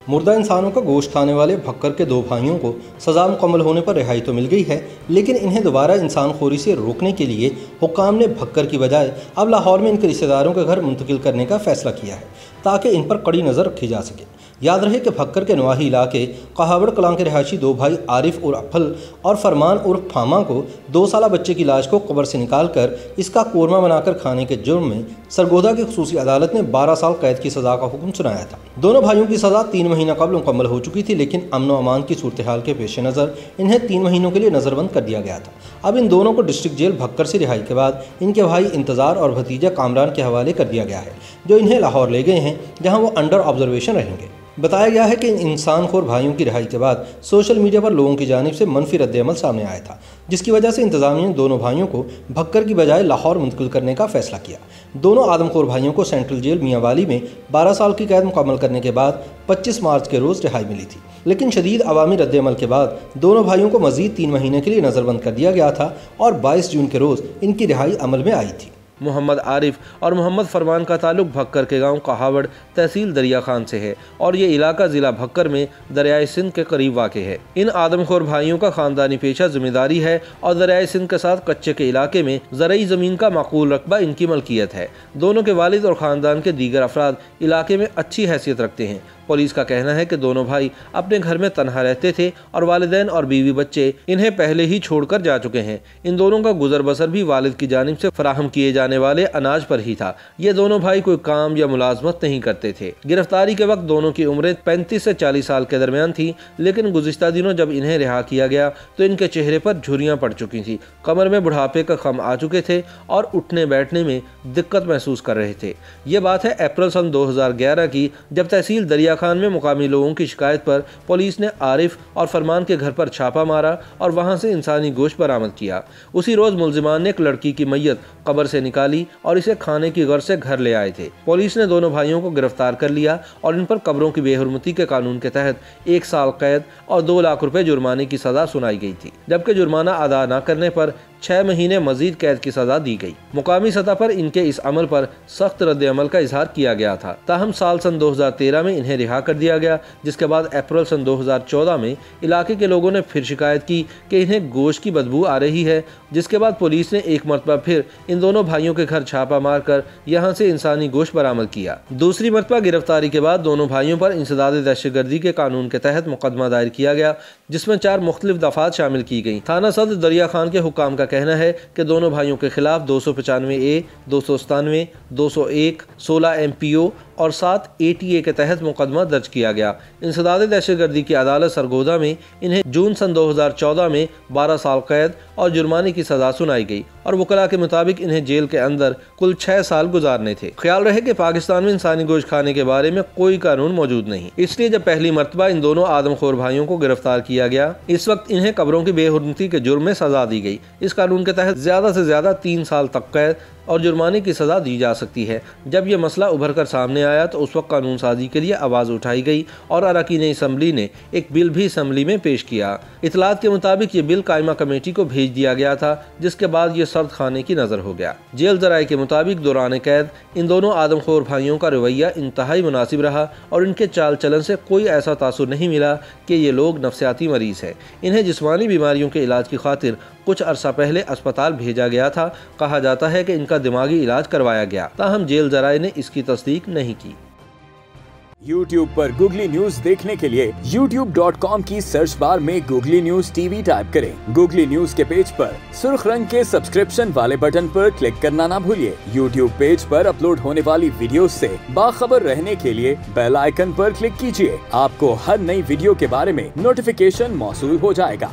मुर्दा इंसानों का गोश्त खाने वाले भक्कर के 2 भाइयों को सज़ा मुकम्मल होने पर रिहाई तो मिल गई है, लेकिन इन्हें दोबारा इंसानखोरी से रोकने के लिए हुक्काम ने भक्कर की बजाय अब लाहौर में इनके रिश्तेदारों के घर मुंतकिल करने का फैसला किया है ताकि इन पर कड़ी नज़र रखी जा सके। याद रहे कि भक्कर के नवाही इलाके कहावड़ कलां के रिहायशी 2 भाई आरिफ उर्फ अफल और फरमान उर्फ फामा को 2 साला बच्चे की लाश को कब्र से निकालकर इसका कोरमा बनाकर खाने के जुर्म में सरगोदा की खुसूसी अदालत ने 12 साल कैद की सज़ा का हुक्म सुनाया था। दोनों भाइयों की सज़ा 3 महीना कबल मुकम्मल हो चुकी थी, लेकिन अमन व अमान की सूरत हाल के पेश नज़र इन्हें 3 महीनों के लिए नज़रबंद कर दिया गया था। अब इन दोनों को डिस्ट्रिक्ट जेल भक्कर से रिहाई के बाद इनके भाई इंतज़ार और भतीजा कामरान के हवाले कर दिया गया है, जो इन्हें लाहौर ले गए हैं, जहाँ वो अंडर ऑब्जर्वेशन रहेंगे। बताया गया है कि इन इंसानखोर भाइयों की रिहाई के बाद सोशल मीडिया पर लोगों की जानिब से मनफी रद्द-ए-अमल सामने आया था, जिसकी वजह से इंतज़ामिया ने दोनों भाइयों को भक्कर की बजाय लाहौर मुंतकिल करने का फैसला किया। दोनों आदमखोर भाइयों को सेंट्रल जेल मियांवाली में 12 साल की कैद मुकम्मल करने के बाद 25 मार्च के रोज़ रिहाई मिली थी, लेकिन शदीद अवामी रद्द-ए-अमल के बाद दोनों भाइयों को मज़ीद 3 महीने के लिए नज़रबंद कर दिया गया था और 22 जून के रोज़ इनकी रिहाई अमल में आई थी। मोहम्मद आरिफ और मोहम्मद फरमान का ताल्लुक भक्कर के गांव कहावड़ तहसील दरिया खान से है और ये इलाका ज़िला भक्कर में दरियाए सिंध के करीब वाक़ है। इन आदमखोर भाइयों का ख़ानदानी पेशा ज़िम्मेदारी है और दरियाए सिंध के साथ कच्चे के इलाके में ज़रई ज़मीन का माकूल रकबा इनकी मलकियत है। दोनों के वालिद और ख़ानदान के दीगर अफराद इलाके में अच्छी हैसियत रखते हैं। पुलिस का कहना है कि दोनों भाई अपने घर में तन्हा रहते थे और वालिदैन और बीवी बच्चे इन्हें पहले ही छोड़कर जा चुके हैं। इन दोनों का गुजर बसर भी वालिद की जानिब से फराहम किए जाने वाले अनाज पर ही था। ये दोनों भाई कोई काम या मुलाजमत नहीं करते थे। गिरफ्तारी के वक्त दोनों की उम्रें 35 से 40 साल के दरमियान थी, लेकिन गुज़िश्ता दिनों जब इन्हें रिहा किया गया तो इनके चेहरे पर झुर्रियाँ पड़ चुकी थी, कमर में बुढ़ापे का खम आ चुके थे और उठने बैठने में दिक्कत महसूस कर रहे थे। ये बात है अप्रैल सन 2011 की, जब तहसील दरिया खान में मुकामी लोगों की शिकायत पर पुलिस ने आरिफ और फरमान के घर पर छापा मारा और वहां से इंसानी गोश्त बरामद किया। उसी रोज मुलजिमान ने एक लड़की की मैयत कब्र से निकाली और इसे खाने की गर्ज से घर ले आए थे। पुलिस ने दोनों भाइयों को गिरफ्तार कर लिया और इन पर कब्रों की बेहुरमती के कानून के तहत 1 साल कैद और 2 लाख रुपए जुर्माने की सजा सुनाई गई थी, जबकि जुर्माना अदा न करने पर 6 महीने मजीद कैद की सजा दी गई। मुकामी सतह पर इनके इस अमल पर सख्त रद्द-ए-अमल का इजहार किया गया था। ताहम साल सन 2013 में इन्हें रिहा कर दिया गया, जिसके बाद अप्रैल सन 2014 में इलाके के लोगों ने फिर शिकायत की कि इन्हें गोश्त की बदबू आ रही है, जिसके बाद पुलिस ने एक मरतबा फिर इन दोनों भाइयों के घर छापा मारकर यहां से इंसानी गोश्त बरामद किया। दूसरी मरतबा गिरफ्तारी के बाद दोनों भाइयों पर इंसदाद दहशतगर्दी के कानून के तहत मुकदमा दायर किया गया, जिसमें 4 मुख्तलिफ दफात शामिल की गई। थाना सदर दरिया खान के हुक्काम का कहना है कि दोनों भाइयों के खिलाफ 295A, 297, 201, 16 MPO और 7 ATA के तहत मुकदमा दर्ज किया गया। इंसदाद दहशतगर्दी की अदालत सरगोदा में इन्हें जून सन 2014 में 12 साल कैद और जुर्माने की सजा सुनाई गई और वकला के मुताबिक इन्हें जेल के अंदर कुल 6 साल गुजारने थे। ख्याल रहे कि पाकिस्तान में इंसानी गोश्त खाने के बारे में कोई कानून मौजूद नहीं, इसलिए जब पहली मरतबा इन दोनों आदमखोर भाइयों को गिरफ्तार किया गया, इस वक्त इन्हें कब्रों की बेहुरमती के जुर्म में सजा दी गई। इस कानून के तहत ज्यादा से ज्यादा 3 साल तक कैद और जुर्माने की सजा दी जा सकती है। जब यह मसला उभर कर सामने आया तो उस वक्त कानून साजी के लिए आवाज़ उठाई गई और अरकान असम्बली ने एक बिल भी असम्बली में पेश किया। इतलात के मुताबिक ये बिल कायमा कमेटी को भेज दिया गया था, जिसके बाद ये सर्द खाने की नज़र हो गया। जेल ज़राए के मुताबिक दौरान कैद इन दोनों आदमखोर भाइयों का रवैया इंतहाई मुनासिब रहा और इनके चाल चलन से कोई ऐसा तासुर नहीं मिला कि ये लोग नफ्सियाती मरीज हैं। इन्हें जिस्मानी बीमारियों के इलाज की खातिर कुछ अरसा पहले अस्पताल भेजा गया था। कहा जाता है कि इनका दिमागी इलाज करवाया गया, ताहम जेल ज़राए ने इसकी तस्दीक नहीं की। YouTube पर गूगली न्यूज देखने के लिए youtube.com की सर्च बार में गूगली न्यूज TV टाइप करें। गूगली न्यूज के पेज पर सुर्ख रंग के सब्सक्रिप्शन वाले बटन पर क्लिक करना ना भूलिए। YouTube पेज पर अपलोड होने वाली वीडियो से बाखबर रहने के लिए बेल आइकन पर क्लिक कीजिए। आपको हर नई वीडियो के बारे में नोटिफिकेशन मौसूल हो जाएगा।